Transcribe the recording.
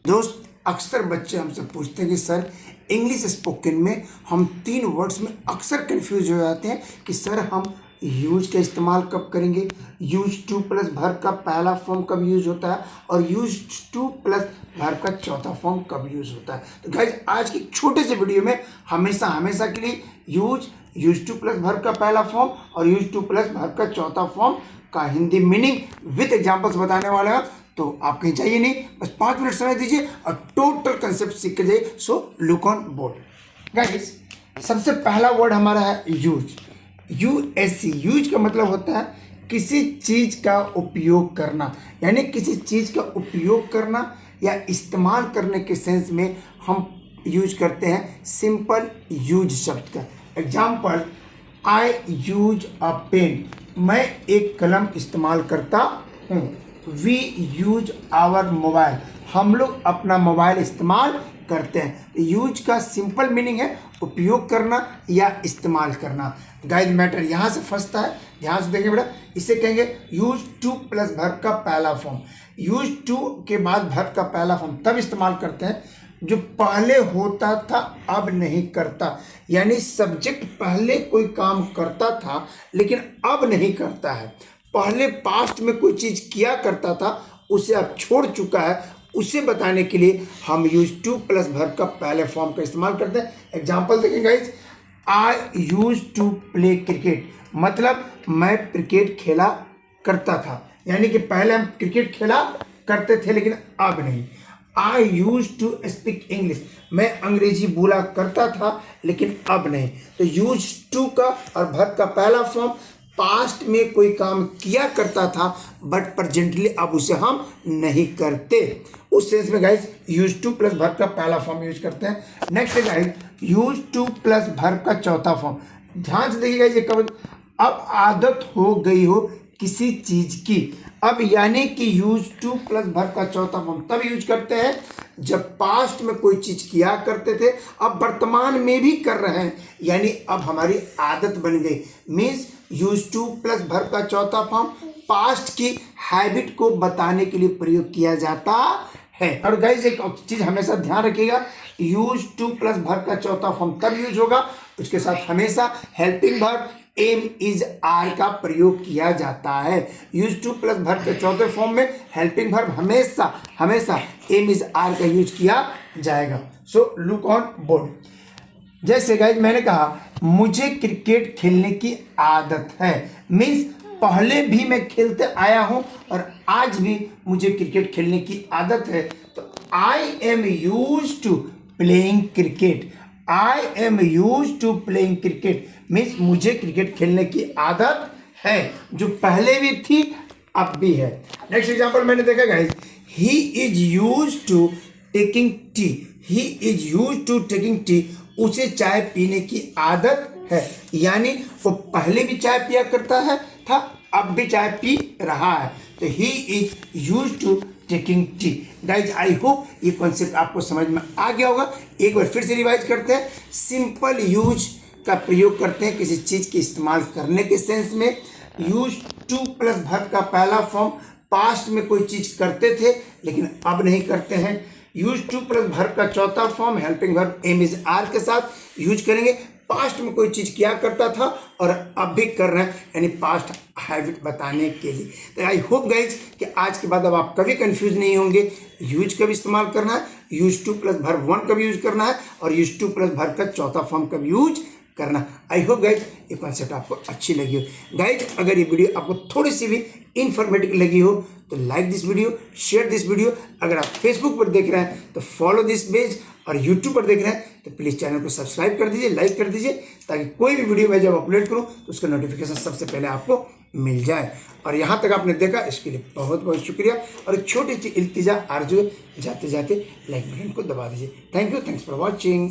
दोस्त, अक्सर बच्चे हमसे पूछते हैं कि सर इंग्लिश स्पोकन में हम 3 वर्ड्स में अक्सर कंफ्यूज हो जाते हैं कि सर हम यूज का इस्तेमाल कब करेंगे, यूज टू प्लस वर्ब का पहला फॉर्म कब यूज होता है और यूज टू प्लस वर्ब का चौथा फॉर्म कब यूज होता है। तो गाइज आज की छोटे से वीडियो में हमेशा के लिए यूज टू प्लस वर्ब का पहला फॉर्म और यूज टू प्लस वर्ब का चौथा फॉर्म का हिंदी मीनिंग विद एग्जाम्पल्स बताने वाला है। तो आप कहीं चाहिए नहीं, बस 5 मिनट समय दीजिए और टोटल कंसेप्ट सीख के जाइए। So look on board. Guys सबसे पहला वर्ड हमारा है यूज। यूएससी यूज का मतलब होता है किसी चीज का उपयोग करना, यानी किसी चीज का उपयोग करना या इस्तेमाल करने के सेंस में हम यूज करते हैं सिंपल यूज शब्द का। Example, I use a pen, मैं एक कलम इस्तेमाल करता हूँ। वी यूज आवर मोबाइल, हम लोग अपना मोबाइल इस्तेमाल करते हैं। यूज का सिंपल मीनिंग है उपयोग करना या इस्तेमाल करना। गाइस मैटर यहाँ से फंसता है, ध्यान से देखिए बेटा। इसे कहेंगे यूज टू प्लस वर्ब का पहला फॉर्म। यूज टू के बाद वर्ब का पहला फॉर्म तब इस्तेमाल करते हैं जो पहले होता था अब नहीं करता, यानी सब्जेक्ट पहले कोई काम करता था लेकिन अब नहीं करता है। पहले पास्ट में कोई चीज किया करता था उसे अब छोड़ चुका है, उसे बताने के लिए हम यूज टू प्लस वर्ब का पहले फॉर्म का इस्तेमाल करते हैं। एग्जांपल देखें guys, I use to play cricket, मतलब मैं क्रिकेट खेला करता था, यानी कि पहले हम क्रिकेट खेला करते थे लेकिन अब नहीं। आई यूज टू स्पीक इंग्लिश, मैं अंग्रेजी बोला करता था लेकिन अब नहीं। तो यूज टू का और वर्ब का पहला फॉर्म पास्ट में कोई काम किया करता था बट प्रेजेंटली अब उसे हम नहीं करते, उस सेंस में guys use two plus verb का पहला फॉर्म यूज करते हैं। नेक्स्ट है guys use two plus verb का चौथा फॉर्म। ध्यान से देखिएगा, ये कब अब आदत हो गई हो किसी चीज की। अब यानी कि यूज टू प्लस वर्ब का चौथा फॉर्म तब यूज करते हैं जब पास्ट में कोई चीज किया करते थे, अब वर्तमान में भी कर रहे हैं, यानी अब हमारी आदत बन गई। Means use two plus verb का चौथा फॉर्म पास्ट की हैबिट को बताने के लिए प्रयोग किया जाता है। और गाइस एक चीज हमेशा ध्यान रखिएगा, यूज टू प्लस वर्ब का चौथा फॉर्म तब यूज होगा उसके साथ हमेशा helping verb am is are का प्रयोग किया जाता है। यूज टू प्लस वर्ब के चौथे फॉर्म में हेल्पिंग वर्ब हमेशा एम इज आर का यूज किया जाएगा। So look on board. जैसे गाइस मैंने कहा मुझे क्रिकेट खेलने की आदत है, मीन्स पहले भी मैं खेलते आया हूं और आज भी मुझे क्रिकेट खेलने की आदत है। तो I am use to playing cricket, I am use to playing cricket means मुझे क्रिकेट खेलने की आदत है, जो पहले भी थी अब भी है। नेक्स्ट एग्जांपल मैंने देखा guys, he is use to taking tea, he is use to taking tea, उसे चाय पीने की आदत है, यानी वो पहले भी चाय पिया करता है था अब भी चाय पी रहा है। तो he is use to taking tea. Guys I hope ये कॉन्सेप्ट आपको समझ में आ गया होगा। एक बार फिर से रिवाइज करते हैं। सिंपल यूज का प्रयोग करते हैं किसी चीज के इस्तेमाल करने के सेंस में। यूज टू प्लस वर्ब का पहला फॉर्म पास्ट में कोई चीज करते थे लेकिन अब नहीं करते हैं। यूज टू प्लस वर्ब का चौथा form helping verb am is are के साथ यूज करेंगे, पास्ट में कोई चीज किया करता था और अब भी कर रहे हैं, यानी पास्ट हैबिट बताने के लिए। तो आई होप गाइज कि आज के बाद अब आप कभी कंफ्यूज नहीं होंगे। यूज कब इस्तेमाल करना है, यूज टू प्लस वर्ब 1 कब यूज करना है और यूज टू प्लस वर्ब का चौथा फॉर्म कब यूज करना। आई होप गाइज ये कॉन्सेप्ट आपको अच्छी लगी हो। गाइज अगर ये वीडियो आपको थोड़ी सी भी इन्फॉर्मेटिव लगी हो तो like this video, share this video. अगर आप फेसबुक पर देख रहे हैं तो फॉलो दिस पेज और यूट्यूब पर देख रहे हैं तो प्लीज़ चैनल को सब्सक्राइब कर दीजिए, लाइक कर दीजिए, ताकि कोई भी वीडियो मैं जब अपलोड करूं तो उसका नोटिफिकेशन सबसे पहले आपको मिल जाए। और यहाँ तक आपने देखा इसके लिए बहुत बहुत शुक्रिया। और एक छोटी सी इल्तिजा आरज़ू, जाते जाते लाइक बटन को दबा दीजिए। Thank you, thanks for watching.